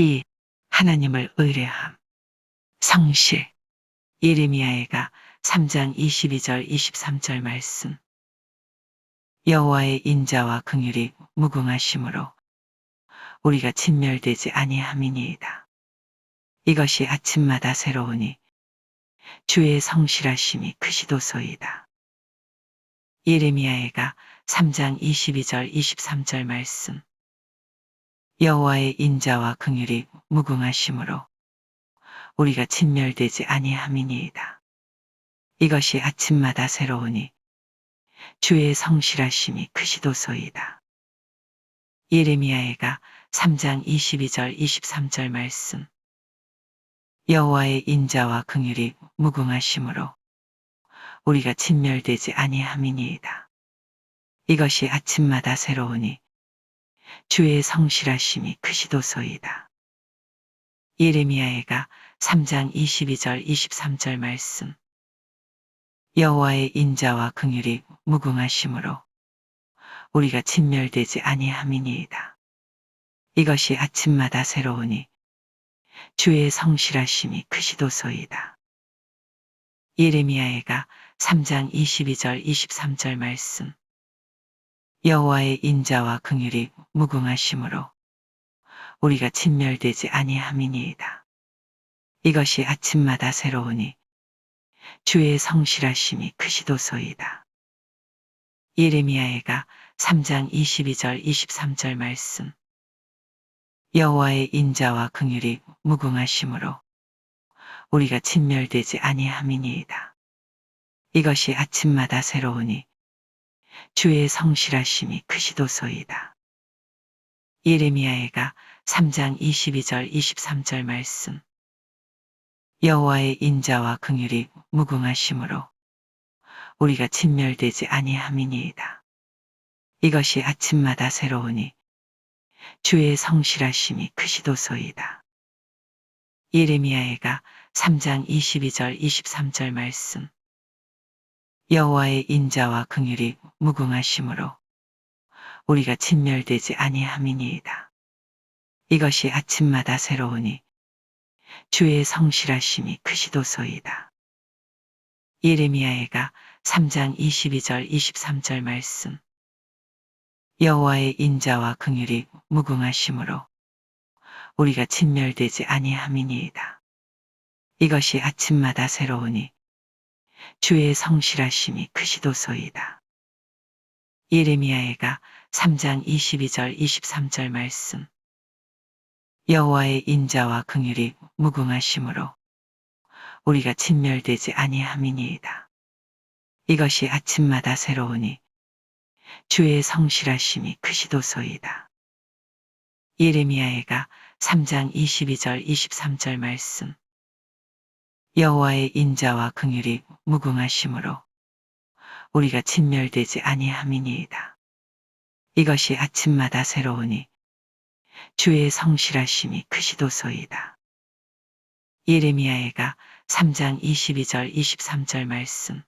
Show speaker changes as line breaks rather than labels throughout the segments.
시 하나님을 의뢰함. 성실 예레미야애가 3장 22절 23절 말씀. 여호와의 인자와 긍휼이 무궁하심으로 우리가 진멸되지 아니함이니이다. 이것이 아침마다 새로우니 주의 성실하심이 크시도소이다. 예레미야애가 3장 22절 23절 말씀. 여호와의 인자와 긍휼이 무궁하심으로 우리가 진멸되지 아니함이니이다. 이것이 아침마다 새로우니 주의 성실하심이 크시도소이다. 예레미야애가 3장 22절 23절 말씀. 여호와의 인자와 긍휼이 무궁하심으로 우리가 진멸되지 아니함이니이다. 이것이 아침마다 새로우니 주의 성실하심이 크시도소이다. 예레미야애가 3장 22절 23절 말씀. 여호와의 인자와 긍휼이 무궁하심으로 우리가 진멸되지 아니함이니이다. 이것이 아침마다 새로우니 주의 성실하심이 크시도소이다. 예레미야애가 3장 22절 23절 말씀. 여호와의 인자와 긍휼이 무궁하심으로 우리가 진멸되지 아니함이니이다. 이것이 아침마다 새로우니 주의 성실하심이 크시도소이다. 예레미야애가 3장 22절 23절 말씀. 여호와의 인자와 긍휼이 무궁하심으로 우리가 진멸되지 아니함이니이다. 이것이 아침마다 새로우니 주의 성실하심이 크시도소이다. 예레미야애가 3장 22절 23절 말씀. 여호와의 인자와 긍휼이 무궁하심으로 우리가 진멸되지 아니함이니이다. 이것이 아침마다 새로우니 주의 성실하심이 크시도소이다. 예레미야애가 3장 22절 23절 말씀. 여호와의 인자와 긍휼이 무궁하심으로 우리가 진멸되지 아니함이니이다. 이것이 아침마다 새로우니 주의 성실하심이 크시도소이다. 예레미야애가 3장 22절 23절 말씀. 여호와의 인자와 긍휼이 무궁하심으로 우리가 진멸되지 아니함이니이다. 이것이 아침마다 새로우니 주의 성실하심이 크시도소이다. 예레미야애가 3장 22절 23절 말씀. 여호와의 인자와 긍휼이 무궁하심으로 우리가 진멸되지 아니함이니이다. 이것이 아침마다 새로우니 주의 성실하심이 크시도소이다. 예레미야애가 3장 22절 23절 말씀. 여호와의 인자와 긍휼이 무궁하심으로 우리가 진멸되지 아니함이니이다. 이것이 아침마다 새로우니 주의 성실하심이 크시도소이다. 예레미야애가 3장 22절 23절 말씀.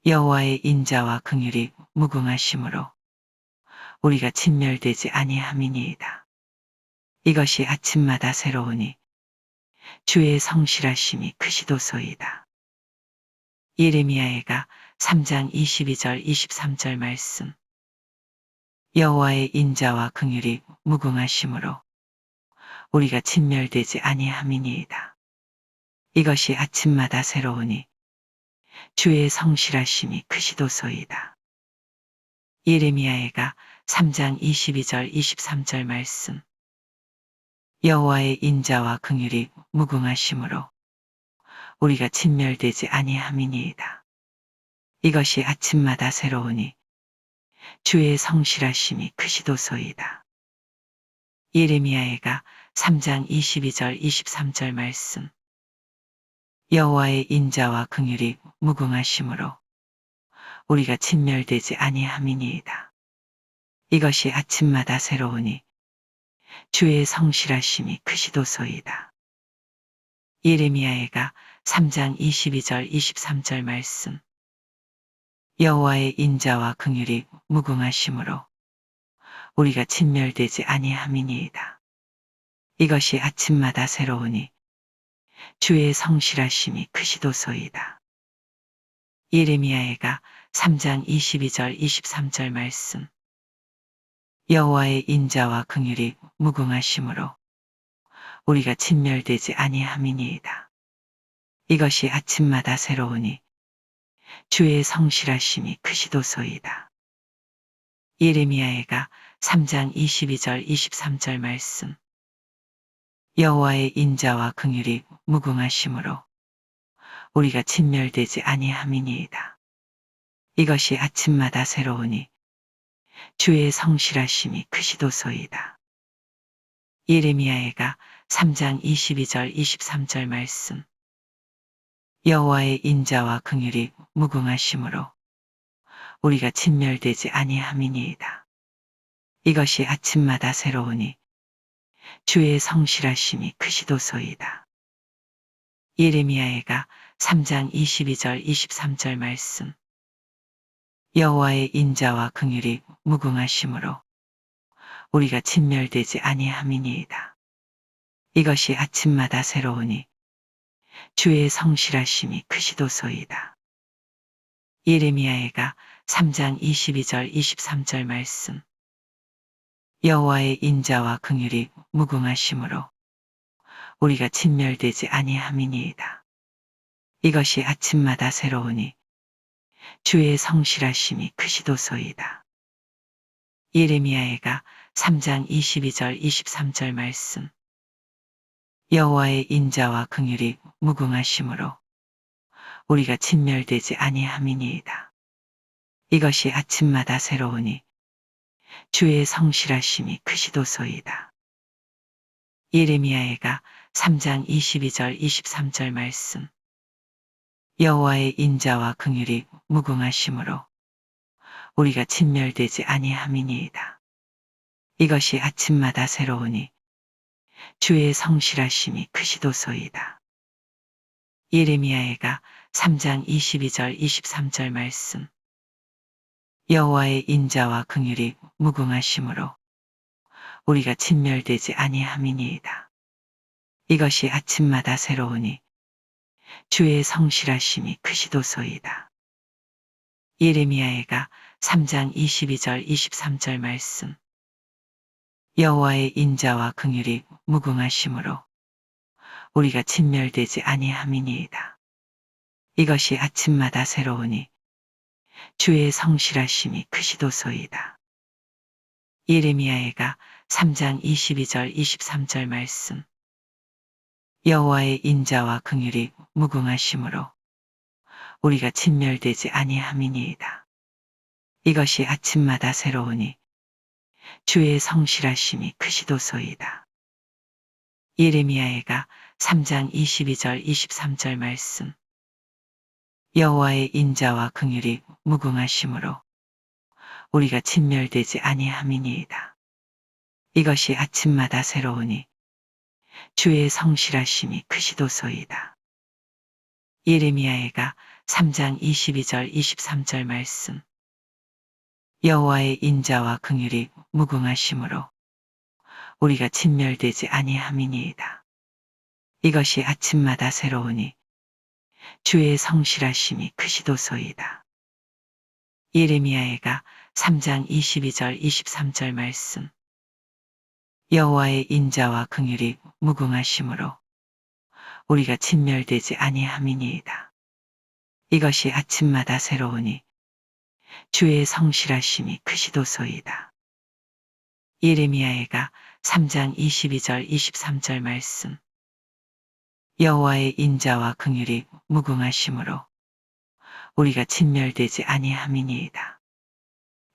여호와의 인자와 긍휼이 무궁하심으로 우리가 진멸되지 아니함이니이다. 이것이 아침마다 새로우니 주의 성실하심이 크시도소이다. 예레미야애가 3장 22절 23절 말씀. 여호와의 인자와 긍휼이 무궁하심으로 우리가 진멸되지 아니함이니이다. 이것이 아침마다 새로우니 주의 성실하심이 크시도소이다. 예레미야애가 3장 22절 23절 말씀. 여호와의 인자와 긍휼이 무궁하심으로 우리가 진멸되지 아니함이니이다. 이것이 아침마다 새로우니 주의 성실하심이 크시도소이다. 예레미야애가 3장 22절 23절 말씀. 여호와의 인자와 긍휼이 무궁하심으로 우리가 진멸되지 아니함이니이다. 이것이 아침마다 새로우니 주의 성실하심이 크시도소이다. 예레미야애가 3장 22절 23절 말씀. 여호와의 인자와 긍휼이 무궁하심으로 우리가 진멸되지 아니함이니이다. 이것이 아침마다 새로우니 주의 성실하심이 크시도소이다. 예레미야애가 3장 22절 23절 말씀. 여호와의 인자와 긍휼이 무궁하심으로 우리가 진멸되지 아니함이니이다. 이것이 아침마다 새로우니 주의 성실하심이 크시도소이다. 예레미야애가 3장 22절 23절 말씀. 여호와의 인자와 긍휼이 무궁하심으로 우리가 진멸되지 아니함이니이다. 이것이 아침마다 새로우니 주의 성실하심이 크시도소이다. 예레미야애가 3장 22절 23절 말씀. 여호와의 인자와 긍휼이 무궁하심으로 우리가 진멸되지 아니함이니이다. 이것이 아침마다 새로우니 주의 성실하심이 크시도소이다. 예레미야애가 3장 22절 23절 말씀. 여호와의 인자와 긍휼이 무궁하심으로 우리가 진멸되지 아니함이니이다. 이것이 아침마다 새로우니 주의 성실하심이 크시도소이다. 예레미야애가 3장 22절 23절 말씀. 여호와의 인자와 긍휼이 무궁하심으로 우리가 진멸되지 아니함이니이다. 이것이 아침마다 새로우니 주의 성실하심이 크시도소이다. 예레미야애가 3장 22절 23절 말씀. 여호와의 인자와 긍휼이 무궁하심으로 우리가 진멸되지 아니함이니이다. 이것이 아침마다 새로우니 주의 성실하심이 크시도소이다. 예레미야애가 3장 22절 23절 말씀. 여호와의 인자와 긍휼이 무궁하심으로 우리가 진멸되지 아니함이니이다. 이것이 아침마다 새로우니 주의 성실하심이 크시도소이다. 예레미야애가 3장 22절 23절 말씀. 여호와의 인자와 긍휼이 무궁하심으로 우리가 진멸되지 아니함이니이다. 이것이 아침마다 새로우니 주의 성실하심이 크시도소이다. 예레미야애가 3장 22절 23절 말씀. 여호와의 인자와 긍휼이 무궁하심으로 우리가 진멸되지 아니함이니이다. 이것이 아침마다 새로우니 주의 성실하심이 크시도소이다. 예레미야애가 3장 22절 23절 말씀. 여호와의 인자와 긍휼이 무궁하심으로 우리가 진멸되지 아니함이니이다. 이것이 아침마다 새로우니 주의 성실하심이 크시도소이다. 예레미야애가 3장 22절 23절 말씀. 여호와의 인자와 긍휼이 무궁하심으로 우리가 진멸되지 아니함이니이다. 이것이 아침마다 새로우니 주의 성실하심이 크시도소이다. 예레미야애가 3장 22절 23절 말씀. 여호와의 인자와 긍휼이 무궁하심으로 우리가 진멸되지 아니함이니이다. 이것이 아침마다 새로우니 주의 성실하심이 크시도소이다. 예레미야애가 3장 22절 23절 말씀. 여호와의 인자와 긍휼이 무궁하심으로 우리가 진멸되지 아니함이니이다. 이것이 아침마다 새로우니 주의 성실하심이 크시도소이다. 예레미야애가 3장 22절 23절 말씀. 여호와의 인자와 긍휼이 무궁하심으로 우리가 진멸되지 아니함이니이다.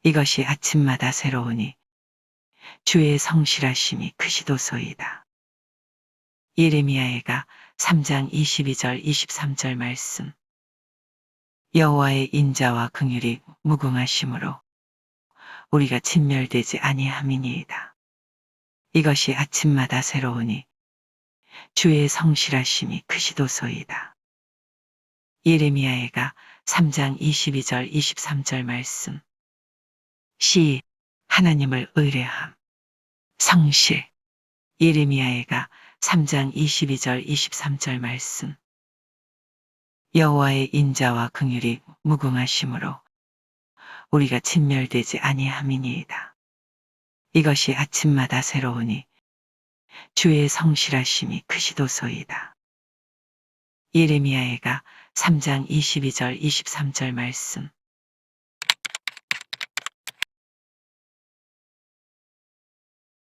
이것이 아침마다 새로우니 주의 성실하심이 크시도소이다. 예레미야애가 3장 22절 23절 말씀. 여호와의 인자와 긍휼이 무궁하심으로 우리가 진멸되지 아니함이니이다. 이것이 아침마다 새로우니 주의 성실하심이 크시도소이다. 예레미야애가 3장 22절 23절 말씀. 시 하나님을 의뢰함. 성실 예레미야애가 3장 22절 23절 말씀. 여호와의 인자와 긍휼이 무궁하심으로 우리가 진멸되지 아니함이니이다. 이것이 아침마다 새로우니 주의 성실하심이 크시도소이다. 예레미야애가 3장 22절 23절 말씀.